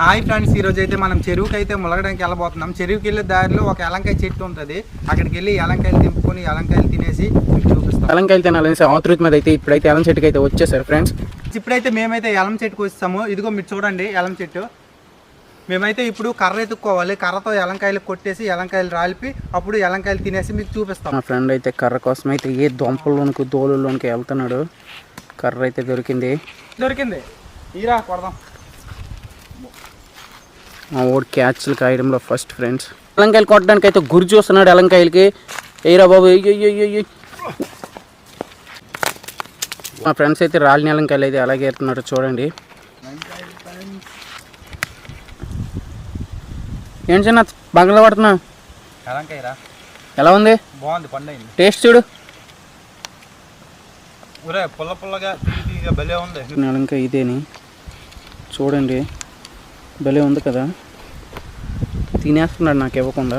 Hi friends, ఈరోజు అయితే మనం చెరువుకి అయితే ములగడానికి వెళ్ళబోతున్నాం. చెరువుకి వెళ్ళే దారిలో ఒక ఎలంకాయ చెట్టు ఉంటుంది. అక్కడికి వెళ్ళి ఎలంకాయలు తింపుకొని ఎలంకాయలు తినేసి చూపిస్తాం. ఎలంకాయలు తినాలనేసి ఆతృత మీద అయితే ఇప్పుడైతే ఎలం చెట్టుకి అయితే వచ్చేసారు ఫ్రెండ్స్. ఇప్పుడైతే మేమైతే ఎలం చెట్టుకు వస్తాము. ఇదిగో మీరు చూడండి ఎలం చెట్టు. మేమైతే ఇప్పుడు కర్ర ఎత్తుక్కోవాలి. కర్రతో ఎలంకాయలు కొట్టేసి ఎలంకాయలు రాలిపి అప్పుడు ఎలంకాయలు తినేసి మీకు చూపిస్తాం. మా ఫ్రెండ్ అయితే కర్ర కోసం అయితే ఏ దొంపల్లోనికి దోలులోనికి వెళ్తున్నాడు. కర్ర అయితే దొరికింది. ఈరా కొడదాం. మా ఓడి క్యాచ్లు కాయడంలో ఫస్ట్ ఫ్రెండ్స్. ఎలంకాయలు కొట్టడానికి అయితే గురి చూస్తున్నాడు. ఎలంకాయలకి ఏరా బాబు. మా ఫ్రెండ్స్ అయితే రాలిన ఎలంకాయలు అయితే అలాగే ఎత్తున్నారు చూడండి. ఏం చిన్న బంగ్లా పడుతున్నా. ఎలా ఉంది? బాగుంది, పండైంది. టేస్ట్ చూడు. పుల్ల పుల్లగా భలే ఉంది. ఎలంకాయ ఇదేని చూడండి, భలే ఉంది కదా. తినేస్తున్నాడు నాకు ఇవ్వకుండా.